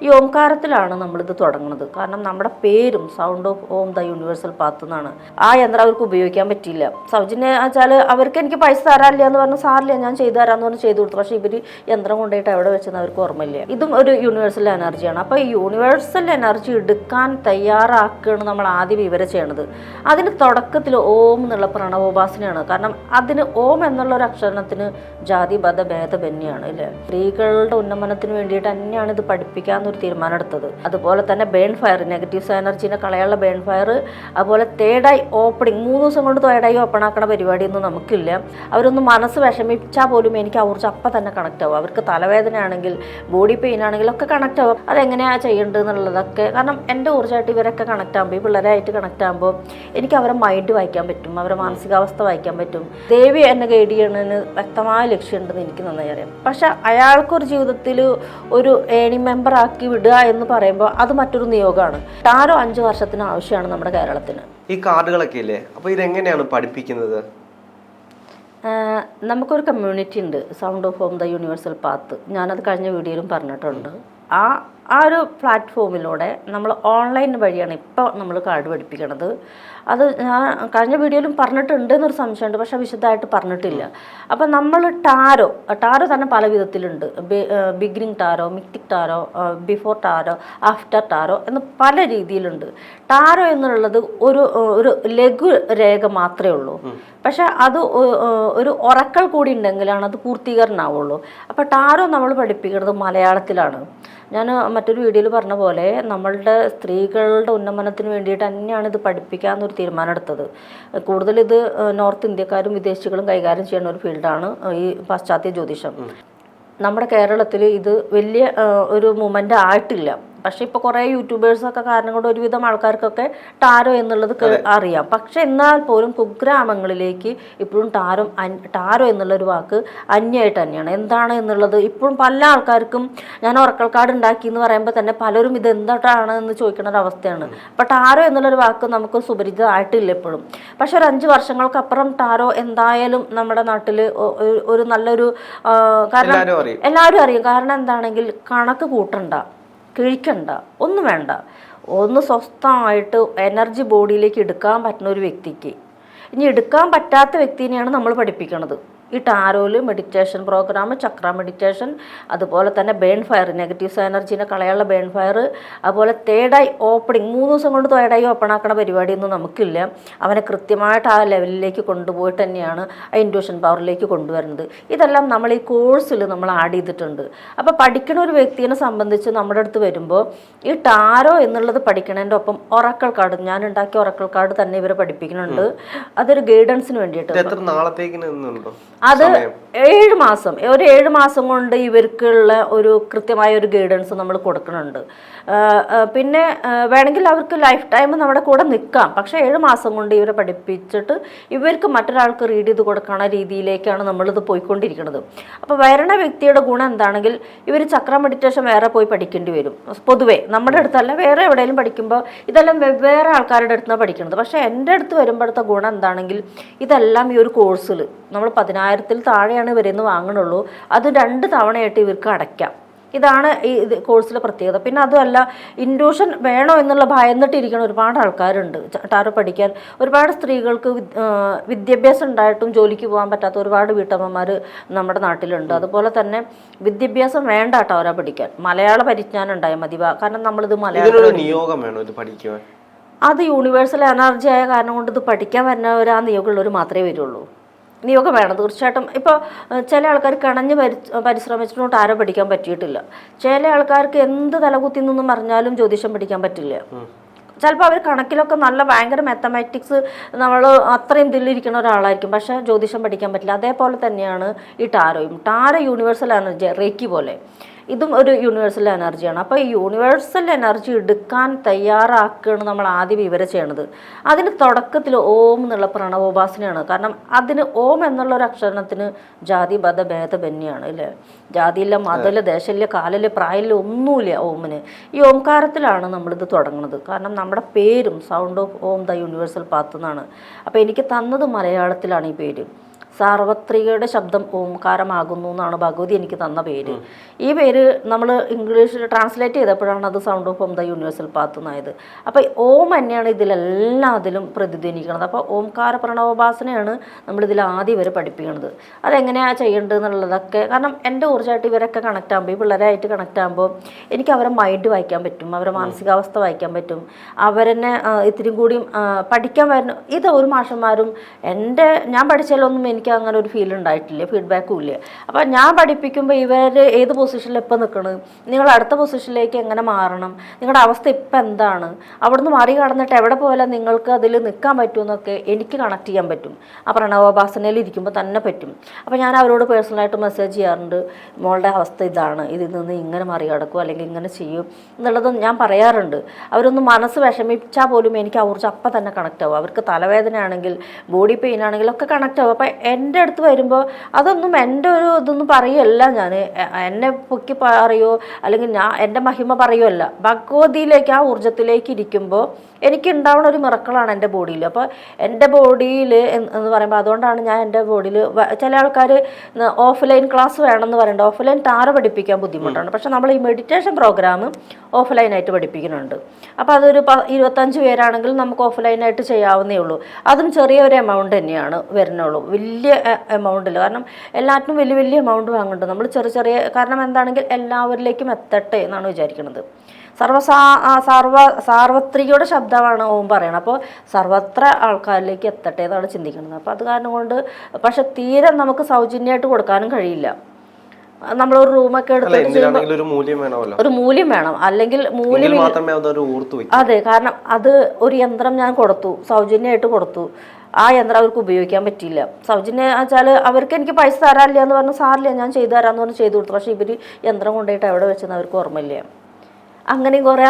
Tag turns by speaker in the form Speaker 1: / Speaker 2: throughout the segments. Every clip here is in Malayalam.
Speaker 1: ഈ ഓംകാരത്തിലാണ് നമ്മളിത് തുടങ്ങുന്നത്. കാരണം നമ്മുടെ പേരും sound of Om the universal path എന്നാണ്. ആ യന്ത്രം അവർക്ക് ഉപയോഗിക്കാൻ പറ്റിയില്ല. സൗജന്യം വെച്ചാൽ അവർക്ക് എനിക്ക് പൈസ തരാനില്ല എന്ന് പറഞ്ഞാൽ സാറില്ല ഞാൻ ചെയ്തു തരാമെന്ന് പറഞ്ഞ് ചെയ്തു കൊടുത്തു. പക്ഷേ ഇവർ യന്ത്രം കൊണ്ടുപോയിട്ട് എവിടെ വെച്ചെന്ന് അവർക്ക് ഓർമ്മയില്ല. ഇതും ഒരു യൂണിവേഴ്സൽ എനർജിയാണ്. അപ്പോൾ ഈ യൂണിവേഴ്സൽ എനർജി എടുക്കാൻ തയ്യാറാക്കുകയാണ് നമ്മൾ ആദ്യം ഇവരെ ചെയ്യണത്. അതിന് തുടക്കത്തിൽ ഓം എന്നുള്ള പ്രണവോപാസനയാണ്. കാരണം അതിന് ഓം എന്നുള്ള ഒരു അക്ഷരത്തിന് ജാതി മത ഭേദമന്യാണ് അല്ലേ. സ്ത്രീകളുടെ ഉന്നമനത്തിന് വേണ്ടിയിട്ട് തന്നെയാണ് ഇത് പഠിപ്പിക്കാമെന്നൊരു തീരുമാനം എടുത്തത്. അതുപോലെ തന്നെ ബേൺ ഫയർ, നെഗറ്റീവ് എനർജീനെ കളയാനുള്ള ബേൺ ഫയർ, അതുപോലെ തേർഡ് ഐ ഓപ്പണിങ്, 3 ദിവസം കൊണ്ട് തേർഡ് ഐ ഓപ്പൺ ആക്കണ പരിപാടിയൊന്നും നമുക്കില്ല. അവരൊന്ന് മനസ്സ് വിഷമിച്ചാൽ പോലും എനിക്ക് ആ ഊർജ്ജം അപ്പം തന്നെ കണക്റ്റ് ആവും. അവർക്ക് തലവേദന ആണെങ്കിൽ ബോഡി പെയിൻ ആണെങ്കിലും ഒക്കെ കണക്റ്റ് ആവും. അതെങ്ങനെയാണ് ചെയ്യേണ്ടത് എന്നുള്ളതൊക്കെ കാരണം എൻ്റെ ഊർജ്ജമായിട്ട് ഇവരൊക്കെ കണക്റ്റ് ആകുമ്പോൾ, ഈ പിള്ളേരായിട്ട് കണക്റ്റ് ആകുമ്പോൾ എനിക്ക് അവരെ മൈൻഡ് വായിക്കാൻ പറ്റും, അവരുടെ മാനസികാവസ്ഥ വായിക്കാൻ പറ്റും. ദേവി എന്നെ ഗൈഡ് ചെയ്യണതിന് വ്യക്തമായ ലക്ഷ്യമുണ്ടെന്ന് എനിക്ക് നന്നായി അറിയാം. പക്ഷെ അയാൾക്കൊരു ജീവിതത്തിൽ ഒരു ഏണിംഗ് മെമ്പർ ആക്കി വിടുക എന്ന് പറയുമ്പോൾ അത് മറ്റൊരു നിയോഗമാണ്. 5 വർഷത്തിന് ആവശ്യമാണ് നമ്മുടെ കേരളത്തിന്.
Speaker 2: ഈ കാർഡുകളൊക്കെ ഇല്ലേ, അപ്പോൾ ഇതെങ്ങനെയാണ് പഠിപ്പിക്കുന്നത്?
Speaker 1: നമുക്കൊരു കമ്മ്യൂണിറ്റി ഉണ്ട്, sound of Om the universal path. ഞാനത് കഴിഞ്ഞ വീഡിയോയിലും പറഞ്ഞിട്ടുണ്ട്. ആ ഒരു പ്ലാറ്റ്ഫോമിലൂടെ നമ്മൾ ഓൺലൈൻ വഴിയാണ് ഇപ്പോൾ നമ്മൾ കാർഡ് പഠിപ്പിക്കണത്. അത് ഞാൻ കഴിഞ്ഞ വീഡിയോയിലും പറഞ്ഞിട്ടുണ്ട് എന്നൊരു സംശയമുണ്ട്, പക്ഷെ വിശദമായിട്ട് പറഞ്ഞിട്ടില്ല. അപ്പം നമ്മൾ ടാരോ തന്നെ പല വിധത്തിലുണ്ട്. Beginning tarot, mystic tarot, before tarot, after tarot എന്ന് പല രീതിയിലുണ്ട്. ടാരോ എന്നുള്ളത് ഒരു ലഘു രേഖ മാത്രമേ ഉള്ളൂ. പക്ഷെ അത് ഒരു ഒറക്കൾ കൂടി ഉണ്ടെങ്കിലാണ് അത് പൂർത്തീകരണമാവുള്ളൂ. അപ്പോൾ ടാരോ നമ്മൾ പഠിപ്പിക്കുന്നത് മലയാളത്തിലാണ്. ഞാൻ മറ്റൊരു വീഡിയോയിൽ പറഞ്ഞ പോലെ നമ്മളുടെ സ്ത്രീകളുടെ ഉന്നമനത്തിന് വേണ്ടിയിട്ട് തന്നെയാണ് ഇത് പഠിപ്പിക്കാമെന്നൊരു തീരുമാനം എടുത്തത്. കൂടുതൽ ഇത് നോർത്ത് ഇന്ത്യക്കാരും വിദേശികളും കൈകാര്യം ചെയ്യുന്ന ഒരു ഫീൽഡാണ് ഈ പാശ്ചാത്യ ജ്യോതിഷം. നമ്മുടെ കേരളത്തിൽ ഇത് വലിയ ഒരു മൂവ്മെൻ്റ് ആയിട്ടില്ല. പക്ഷേ ഇപ്പോൾ കുറേ യൂട്യൂബേഴ്സൊക്കെ കാരണം കൊണ്ട് ഒരുവിധം ആൾക്കാർക്കൊക്കെ ടാരോ എന്നുള്ളത് അറിയാം. പക്ഷെ എന്നാൽ പോലും കുഗ്രാമങ്ങളിലേക്ക് ഇപ്പോഴും ടാരോ എന്നുള്ളൊരു വാക്ക് അന്യമായിട്ട് തന്നെയാണ്. എന്താണ് എന്നുള്ളത് ഇപ്പോഴും പല ആൾക്കാർക്കും, ഞാൻ ഒറക്കൽ കാർഡ് ഉണ്ടാക്കി എന്ന് പറയുമ്പോൾ തന്നെ പലരും ഇത് എന്താണ് എന്ന് ചോദിക്കുന്ന ഒരു അവസ്ഥയാണ്. അപ്പോൾ ടാരോ എന്നുള്ളൊരു വാക്ക് നമുക്ക് സുപരിചിതമായിട്ടില്ല ഇപ്പോഴും. പക്ഷെ ഒരു 5 വർഷങ്ങൾക്കപ്പുറം ടാരോ എന്തായാലും നമ്മുടെ നാട്ടിൽ ഒരു നല്ലൊരു കാരണം എല്ലാവരും അറിയും. കാരണം എന്താണെങ്കിൽ കണക്ക് കൂട്ടണ്ട, കിഴിക്കണ്ട, ഒന്നും വേണ്ട. ഒന്ന് സ്വസ്ഥമായിട്ട് എനർജി ബോഡിയിലേക്ക് എടുക്കാൻ പറ്റുന്ന ഒരു വ്യക്തിക്ക്, ഇനി എടുക്കാൻ പറ്റാത്ത വ്യക്തിനെയാണ് നമ്മൾ പഠിപ്പിക്കുന്നത്. ഈ ടാരോയിൽ മെഡിറ്റേഷൻ പ്രോഗ്രാം, ചക്ര മെഡിറ്റേഷൻ, അതുപോലെ തന്നെ ബേൺ ഫയർ, നെഗറ്റീവ് എനർജീനെ കളയാനുള്ള ബേൺ ഫയർ, അതുപോലെ തേർഡ് ഐ ഓപ്പണിങ്, 3 ദിവസം കൊണ്ട് തേർഡ് ഐ ഓപ്പൺ ആക്കണ പരിപാടിയൊന്നും നമുക്കില്ല. അവനെ കൃത്യമായിട്ട് ആ ലെവലിലേക്ക് കൊണ്ടുപോയിട്ട് തന്നെയാണ് ആ ഇൻഡ്യൂഷൻ പവറിലേക്ക് കൊണ്ടുവരുന്നത്. ഇതെല്ലാം നമ്മൾ ഈ കോഴ്സിൽ നമ്മൾ ആഡ് ചെയ്തിട്ടുണ്ട്. അപ്പോൾ പഠിക്കുന്ന ഒരു വ്യക്തിയെ സംബന്ധിച്ച് നമ്മുടെ അടുത്ത് വരുമ്പോൾ ഈ ടാരോ എന്നുള്ളത് പഠിക്കണതിൻ്റെ ഒപ്പം ഒറക്കൽ കാർഡ്, ഞാൻ ഉണ്ടാക്കിയ ഒറക്കൽ കാർഡ് തന്നെ ഇവരെ പഠിപ്പിക്കുന്നുണ്ട്. അതൊരു ഗൈഡൻസിന് വേണ്ടിയിട്ട്. അത് 7 മാസം, ഒരു 7 മാസം കൊണ്ട് ഇവർക്കുള്ള ഒരു കൃത്യമായ ഒരു ഗൈഡൻസ് നമ്മൾ കൊടുക്കുന്നുണ്ട്. പിന്നെ വേണമെങ്കിൽ അവർക്ക് ലൈഫ് ടൈം നമ്മുടെ കൂടെ നിൽക്കാം. പക്ഷേ 7 മാസം കൊണ്ട് ഇവരെ പഠിപ്പിച്ചിട്ട് ഇവർക്ക് മറ്റൊരാൾക്ക് റീഡ് ചെയ്ത് കൊടുക്കുന്ന രീതിയിലേക്കാണ് നമ്മളിത് പോയിക്കൊണ്ടിരിക്കുന്നത്. അപ്പോൾ വരണ വ്യക്തിയുടെ ഗുണം എന്താണെങ്കിൽ ഇവർ ചക്ര മെഡിറ്റേഷൻ വേറെ പോയി പഠിക്കേണ്ടി വരും. പൊതുവേ നമ്മുടെ അടുത്തല്ല, വേറെ എവിടെയെങ്കിലും പഠിക്കുമ്പോൾ ഇതെല്ലാം വെവ്വേറെ ആൾക്കാരുടെ അടുത്താണ് പഠിക്കുന്നത്. പക്ഷേ എൻ്റെ അടുത്ത് വരുമ്പോഴത്തെ ഗുണം എന്താണെങ്കിൽ ഇതെല്ലാം ഈ ഒരു കോഴ്സിൽ നമ്മൾ 10,000-ൽ താഴെയാണ് ഇവരെന്ന് വാങ്ങണുള്ളൂ. അത് 2 തവണയായിട്ട് ഇവർക്ക് അടയ്ക്കാം. ഇതാണ് ഈ കോഴ്സിലെ പ്രത്യേകത. പിന്നെ അതുമല്ല, ഇൻഡ്യൂഷൻ വേണോ എന്നുള്ള ഭയന്നിട്ടിരിക്കുന്ന ഒരുപാട് ആൾക്കാരുണ്ട് ടാരോ പഠിക്കാൻ. ഒരുപാട് സ്ത്രീകൾക്ക് വിദ്യാഭ്യാസം ഉണ്ടായിട്ടും ജോലിക്ക് പോകാൻ പറ്റാത്ത ഒരുപാട് വീട്ടമ്മമാർ നമ്മുടെ നാട്ടിലുണ്ട്. അതുപോലെ തന്നെ വിദ്യാഭ്യാസം വേണ്ട ടാരോ പഠിക്കാൻ, മലയാള പരിജ്ഞാനം ഉണ്ടായാൽ മതി. കാരണം നമ്മളിത് മലയാളം, അത് യൂണിവേഴ്സൽ എനർജി ആയ കാരണം കൊണ്ട് ഇത് പഠിക്കാൻ വരുന്നവർ ആ നിയോഗമുള്ളവർ മാത്രമേ വരുള്ളൂ. നിയോഗം വേണം തീർച്ചയായിട്ടും. ഇപ്പോൾ ചില ആൾക്കാർ കിണഞ്ഞ് പരിശ്രമിച്ചിട്ടും ടാരോ പഠിക്കാൻ പറ്റിയിട്ടില്ല. ചില ആൾക്കാർക്ക് എന്ത് തലകുത്തി നിന്നും പറഞ്ഞാലും ജ്യോതിഷം പഠിക്കാൻ പറ്റില്ല. ചിലപ്പോൾ അവർ കണക്കിലൊക്കെ നല്ല ഭയങ്കര മാത്തമാറ്റിക്സ് നമ്മൾ അത്രയും ഇതിലിരിക്കുന്ന ഒരാളായിരിക്കും, പക്ഷേ ജ്യോതിഷം പഠിക്കാൻ പറ്റില്ല. അതേപോലെ തന്നെയാണ് ഈ ടാരോയും. ടാരോ യൂണിവേഴ്സൽ എനർജി, റേക്കി പോലെ ഇതും ഒരു യൂണിവേഴ്സൽ എനർജിയാണ്. അപ്പോൾ ഈ യൂണിവേഴ്സൽ എനർജി എടുക്കാൻ തയ്യാറാക്കുകയാണ് നമ്മൾ ആദ്യം ഇവരെ ചെയ്യണത്. അതിന് തുടക്കത്തിൽ ഓം എന്നുള്ള പ്രണവോപാസനയാണ്. കാരണം അതിന് ഓം എന്നുള്ള ഒരു അക്ഷരത്തിന് ജാതി മത ഭേദമന്യാണ് അല്ലേ. ജാതിയില്ല, മതമില്ല, ദേശമില്ല, കാലില്ല, പ്രായമില്ല, ഒന്നുമില്ല ഓമിന്. ഈ ഓംകാരത്തിലാണ് നമ്മളിത് തുടങ്ങുന്നത്. കാരണം നമ്മുടെ പേരും sound of Om the universal path എന്നാണ്. അപ്പോൾ എനിക്ക് തന്നത് മലയാളത്തിലാണ് ഈ പേര്. സാർവത്രികയുടെ ശബ്ദം ഓംകാരമാകുന്നു എന്നാണ് ഭഗവതി എനിക്ക് തന്ന പേര്. ഈ പേര് നമ്മൾ ഇംഗ്ലീഷിൽ ട്രാൻസ്ലേറ്റ് ചെയ്തപ്പോഴാണ് അത് sound of the universal path എന്നായത്. അപ്പോൾ ഓം തന്നെയാണ് ഇതിലെല്ലാത്തിലും പ്രതിധ്വനിക്കുന്നത്. അപ്പോൾ ഓംകാര പ്രണവോപാസനയാണ് നമ്മളിതിൽ ആദ്യം ഇവർ പഠിപ്പിക്കുന്നത്. അതെങ്ങനെയാണ് ചെയ്യേണ്ടത് എന്നുള്ളതൊക്കെ, കാരണം എൻ്റെ ഊർജ്ജമായിട്ട് ഇവരൊക്കെ കണക്ട് ആകുമ്പോൾ, ഈ പിള്ളേരായിട്ട് കണക്ട് ആകുമ്പോൾ എനിക്ക് അവരെ മൈൻഡ് വായിക്കാൻ പറ്റും, അവരുടെ മാനസികാവസ്ഥ വായിക്കാൻ പറ്റും, അവരെന്നെ ഇത്തിരി കൂടി പഠിക്കാൻ വരുന്നു. ഇത് ഒരു മാഷന്മാരും ഞാൻ പഠിച്ചാലൊന്നും എനിക്ക് അങ്ങനെ ഒരു ഫീൽ ഉണ്ടായിട്ടില്ല, ഫീഡ്ബാക്കും ഇല്ല. അപ്പം ഞാൻ പഠിപ്പിക്കുമ്പോൾ ഇവർ ഏത് പൊസിഷനിൽ എപ്പോൾ നിൽക്കണം, നിങ്ങൾ അടുത്ത പൊസിഷനിലേക്ക് എങ്ങനെ മാറണം, നിങ്ങളുടെ അവസ്ഥ ഇപ്പം എന്താണ്, അവിടുന്ന് മാറി കടന്നിട്ട് എവിടെ പോലെ നിങ്ങൾക്ക് അതിൽ നിൽക്കാൻ പറ്റുമെന്നൊക്കെ എനിക്ക് കണക്ട് ചെയ്യാൻ പറ്റും. ആ പ്രണവോപാസനയിൽ ഇരിക്കുമ്പോൾ തന്നെ പറ്റും. അപ്പോൾ ഞാൻ അവരോട് പേഴ്സണലായിട്ട് മെസ്സേജ് ചെയ്യാറുണ്ട്, മോളുടെ അവസ്ഥ ഇതാണ്, ഇതിൽ നിന്ന് ഇങ്ങനെ മറികടക്കും അല്ലെങ്കിൽ ഇങ്ങനെ ചെയ്യും എന്നുള്ളത് ഞാൻ പറയാറുണ്ട്. അവരൊന്ന് മനസ്സ് വിഷമിച്ചാൽ പോലും എനിക്ക് ആ ഊർജ്ജം അപ്പം തന്നെ കണക്റ്റ് ആവും. അവർക്ക് തലവേദന ആണെങ്കിൽ, ബോഡി പെയിൻ ആണെങ്കിലും ഒക്കെ കണക്റ്റ് ആവും. അപ്പം എൻ്റെ അടുത്ത് വരുമ്പോൾ അതൊന്നും എൻ്റെ ഒരു ഇതൊന്നും പറയുമല്ല, ഞാൻ എന്നെ പൊക്കി പറയുമോ അല്ലെങ്കിൽ എൻ്റെ മഹിമ പറയുമല്ല, ഭഗവതിയിലേക്ക് ആ ഊർജ്ജത്തിലേക്ക് ഇരിക്കുമ്പോൾ എനിക്ക് ഉണ്ടാവുന്ന ഒരു മിറക്കളാണ് എൻ്റെ ബോഡിയിൽ. അപ്പോൾ എൻ്റെ ബോഡിയിൽ എന്ന് പറയുമ്പോൾ അതുകൊണ്ടാണ് ഞാൻ എൻ്റെ ബോഡിയിൽ ചില ആൾക്കാർ ഓഫ്ലൈൻ ക്ലാസ് വേണമെന്ന് പറയുന്നുണ്ട്. ഓഫ്ലൈൻ ടാറ് പഠിപ്പിക്കാൻ ബുദ്ധിമുട്ടാണ്. പക്ഷെ നമ്മൾ ഈ മെഡിറ്റേഷൻ പ്രോഗ്രാം ഓഫ്ലൈനായിട്ട് പഠിപ്പിക്കുന്നുണ്ട്. അപ്പോൾ അതൊരു 25 പേരാണെങ്കിൽ നമുക്ക് ഓഫ്ലൈനായിട്ട് ചെയ്യാവുന്നേ ഉള്ളൂ. അതും ചെറിയൊരു എമൗണ്ട് തന്നെയാണ് വരുന്നുള്ളൂ, വലിയ എമൗണ്ടിൽ. കാരണം എല്ലാറ്റിനും വലിയ വലിയ എമൗണ്ട് വാങ്ങുന്നുണ്ട്. നമ്മൾ ചെറിയ കാരണം എന്താണെങ്കിൽ എല്ലാവരിലേക്കും എത്തട്ടെ എന്നാണ് വിചാരിക്കുന്നത്. സാർവത്രികയുടെ ശബ്ദമാണ് ഓം പറയണത്. അപ്പോൾ സർവത്ര ആൾക്കാരിലേക്ക് എത്തട്ടെ എന്നാണ് ചിന്തിക്കുന്നത്. അപ്പോൾ അത് കാരണം കൊണ്ട് പക്ഷെ തീരെ നമുക്ക് സൗജന്യമായിട്ട് കൊടുക്കാനും കഴിയില്ല. നമ്മളൊരു റൂമൊക്കെ എടുത്തിട്ട് ഒരു മൂല്യം വേണം, അല്ലെങ്കിൽ മൂല്യം. അതെ, കാരണം അത് ഒരു യന്ത്രം ഞാൻ കൊടുത്തു, സൗജന്യമായിട്ട് കൊടുത്തു. ആ യന്ത്രം അവർക്ക് ഉപയോഗിക്കാൻ പറ്റിയില്ല. സൗജന്യം വെച്ചാൽ അവർക്ക് എനിക്ക് പൈസ തരാനില്ല എന്ന് പറഞ്ഞാൽ സാറില്ല ഞാൻ ചെയ്തു തരാമെന്ന് പറഞ്ഞ് ചെയ്തു കൊടുത്തു. പക്ഷേ ഇവർ യന്ത്രം കൊണ്ടുപോയിട്ട് എവിടെ വെച്ചെന്ന് അവർക്ക് ഓർമ്മയില്ല. അങ്ങനെയും കുറേ.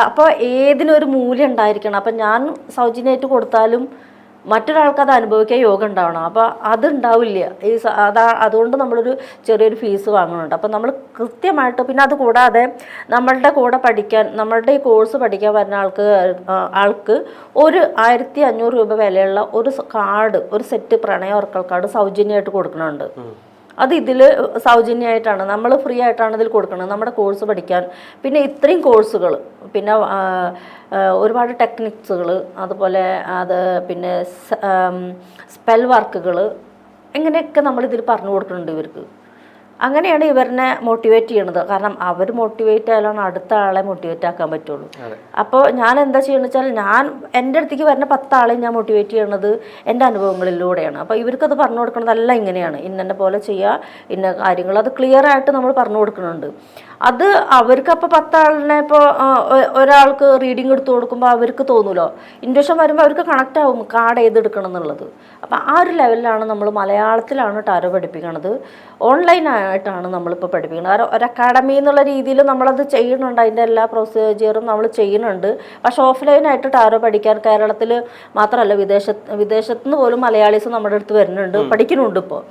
Speaker 1: അപ്പോൾ ഏതിനൊരു മൂല്യം ഉണ്ടായിരിക്കണം. അപ്പം ഞാൻ സൗജന്യമായിട്ട് കൊടുത്താലും മറ്റൊരാൾക്ക് അത് അനുഭവിക്കാൻ യോഗം ഉണ്ടാവണം. അപ്പോൾ അതുണ്ടാവില്ല. അതുകൊണ്ട് നമ്മളൊരു ചെറിയൊരു ഫീസ് വാങ്ങുന്നുണ്ട്. അപ്പോൾ നമ്മൾ കൃത്യമായിട്ട്, പിന്നെ അത് കൂടാതെ നമ്മളുടെ കൂടെ പഠിക്കാൻ, നമ്മളുടെ ഈ കോഴ്സ് പഠിക്കാൻ വരുന്ന ആൾക്ക് ഒരു 1500 രൂപ വിലയുള്ള ഒരു കാർഡ്, ഒരു സെറ്റ് പ്രണയ ഓർക്കൽ കാർഡ് സൗജന്യമായിട്ട് കൊടുക്കുന്നുണ്ട്. അത് ഇതിൽ സൗജന്യമായിട്ടാണ്, നമ്മൾ ഫ്രീ ആയിട്ടാണ് ഇതിൽ കൊടുക്കുന്നത് നമ്മുടെ കോഴ്സ് പഠിക്കാൻ. പിന്നെ ഇത്രയും കോഴ്സുകൾ, പിന്നെ ഒരുപാട് ടെക്നിക്സുകൾ, അതുപോലെ പിന്നെ സ്പെൽ വർക്കുകൾ, ഇങ്ങനെയൊക്കെ നമ്മളിതിൽ പറഞ്ഞു കൊടുക്കുന്നുണ്ട് ഇവർക്ക്. അങ്ങനെയാണ് ഇവരെ മോട്ടിവേറ്റ് ചെയ്യണത്. കാരണം അവർ മോട്ടിവേറ്റ് ആയാലാണ് അടുത്ത ആളെ മോട്ടിവേറ്റ് ആക്കാൻ പറ്റുള്ളൂ. അപ്പോൾ ഞാൻ എന്താ ചെയ്യണമെന്ന് വെച്ചാൽ, ഞാൻ എൻ്റെ അടുത്തേക്ക് വരുന്ന 10 ആളെയും ഞാൻ മോട്ടിവേറ്റ് ചെയ്യണത് എൻ്റെ അനുഭവങ്ങളിലൂടെയാണ്. അപ്പോൾ ഇവർക്കത് പറഞ്ഞു കൊടുക്കണതല്ല ഇങ്ങനെയാണ്, ഇന്നെ പോലെ ചെയ്യുക, ഇന്ന കാര്യങ്ങൾ അത് ക്ലിയർ ആയിട്ട് നമ്മൾ പറഞ്ഞു കൊടുക്കുന്നുണ്ട്. അത് അവർക്കപ്പോൾ 10 ആളിനെ ഇപ്പോൾ ഒരാൾക്ക് റീഡിങ് എടുത്തു കൊടുക്കുമ്പോൾ അവർക്ക് തോന്നൂലോ, ഇൻഡ്യൂഷൻ വരുമ്പോൾ അവർക്ക് കണക്റ്റ് ആവും കാർഡ് ഏതെടുക്കണം എന്നുള്ളത്. അപ്പോൾ ആ ഒരു ലെവലിലാണ് നമ്മൾ മലയാളത്തിലാണ് ടാരോ പഠിപ്പിക്കണത്. ഓൺലൈനായിട്ടാണ് നമ്മളിപ്പോൾ പഠിപ്പിക്കുന്നത്. കാരണം ഒരു അക്കാഡമി എന്നുള്ള രീതിയിൽ നമ്മളത് ചെയ്യുന്നുണ്ട്, അതിൻ്റെ എല്ലാ പ്രൊസീജിയറും നമ്മൾ ചെയ്യുന്നുണ്ട്. പക്ഷേ ഓഫ്ലൈനായിട്ട് ടാരോ പഠിക്കാൻ കേരളത്തിൽ മാത്രമല്ല വിദേശത്ത് നിന്ന് പോലും മലയാളീസ് നമ്മുടെ അടുത്ത് വരുന്നുണ്ട്, പഠിക്കുന്നുണ്ട് ഇപ്പോൾ.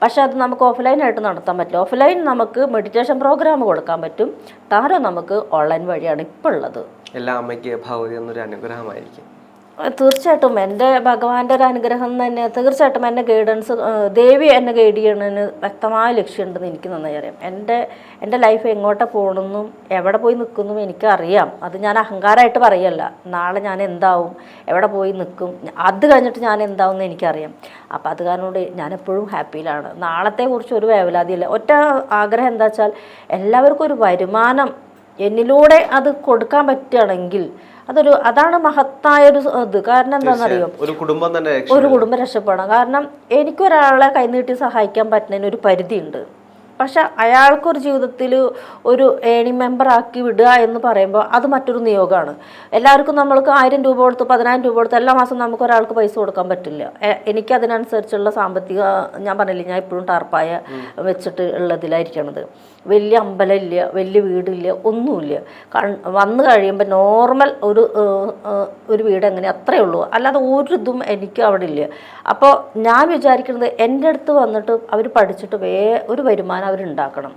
Speaker 1: പക്ഷേ അത് നമുക്ക് ഓഫ്ലൈനായിട്ട് നടത്താൻ പറ്റില്ല. ഓഫ്ലൈൻ നമുക്ക് മെഡിറ്റേഷൻ പ്രോഗ്രാം കൊടുക്കാൻ പറ്റും. ടാരോ നമുക്ക് ഓൺലൈൻ വഴിയാണ് ഇപ്പോൾ ഉള്ളത്.
Speaker 2: എല്ലാ അമ്മയ്ക്ക് ഭഗവതി എന്നൊരു അനുഗ്രഹമായിരിക്കും.
Speaker 1: തീർച്ചയായിട്ടും എൻ്റെ ഭഗവാന്റെ ഒരു അനുഗ്രഹം തന്നെ. തീർച്ചയായിട്ടും എൻ്റെ ഗൈഡൻസ്, ദേവി എന്നെ ഗൈഡ് ചെയ്യണതിന് വ്യക്തമായ ലക്ഷ്യമുണ്ടെന്ന് എനിക്ക് നന്നായി അറിയാം. എൻ്റെ ലൈഫ് എങ്ങോട്ട് പോകണമെന്നും എവിടെ പോയി നിൽക്കുന്നും എനിക്കറിയാം. അത് ഞാൻ അഹങ്കാരമായിട്ട് പറയല്ല. നാളെ ഞാൻ എന്താവും, എവിടെ പോയി നിൽക്കും, അത് കഴിഞ്ഞിട്ട് ഞാൻ എന്താവും എന്ന് എനിക്കറിയാം. അപ്പം അത് കാരണം ഞാൻ എപ്പോഴും ഹാപ്പിയിലാണ്. നാളത്തെക്കുറിച്ച് ഒരു വേവലാതിയില്ല. ഒറ്റ ആഗ്രഹം എന്താ വെച്ചാൽ, എല്ലാവർക്കും ഒരു വരുമാനം എന്നിലൂടെ അത് കൊടുക്കാൻ പറ്റുകയാണെങ്കിൽ അതാണ് മഹത്തായൊരു ഇത്. കാരണം എന്താണെന്നറിയോ, ഒരു കുടുംബം രക്ഷപ്പെടണം. കാരണം എനിക്കൊരാളെ കൈനീട്ടി സഹായിക്കാൻ പറ്റുന്നതിന് ഒരു പരിധിയുണ്ട്. പക്ഷെ അയാൾക്കൊരു ജീവിതത്തിൽ ഒരു ഏണിംഗ് മെമ്പറാക്കി വിടുക എന്ന് പറയുമ്പോൾ അത് മറ്റൊരു നിയോഗമാണ്. എല്ലാവർക്കും നമ്മൾക്ക് 1000 രൂപ കൊടുത്ത് 10,000 രൂപ കൊടുത്ത് എല്ലാ മാസം നമുക്ക് ഒരാൾക്ക് പൈസ കൊടുക്കാൻ പറ്റില്ല. എനിക്ക് അതിനനുസരിച്ചുള്ള സാമ്പത്തിക, ഞാൻ പറഞ്ഞില്ല, ഞാൻ ഇപ്പോഴും ടാർപ്പായ വെച്ചിട്ട് ഉള്ളതിലായിരിക്കണത്. വലിയ അമ്പലമില്ല, വലിയ വീടില്ല, ഒന്നുമില്ല. വന്നു കഴിയുമ്പോൾ നോർമൽ ഒരു വീട് എങ്ങനെ അത്രയേ ഉള്ളൂ. അല്ലാതെ ഒരു ഇതും എനിക്ക് അവിടെ ഇല്ല. അപ്പോൾ ഞാൻ വിചാരിക്കുന്നത്, എൻ്റെ അടുത്ത് വന്നിട്ട് അവർ പഠിച്ചിട്ട് ഒരു വരുമാനം അവരുണ്ടാക്കണം.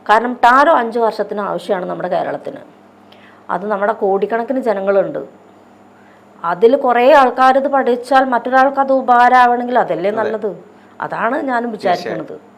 Speaker 1: കാരണം ടാരോ 5 വർഷത്തിന് ആവശ്യമാണ് നമ്മുടെ കേരളത്തിന്. അത് നമ്മുടെ കോടിക്കണക്കിന് ജനങ്ങളുണ്ട്. അതിൽ കുറേ ആൾക്കാരിത് പഠിച്ചാൽ മറ്റൊരാൾക്ക് അത് ഉപകാരമാവണമെങ്കിൽ അതല്ലേ നല്ലത്. അതാണ് ഞാനും വിചാരിക്കുന്നത്.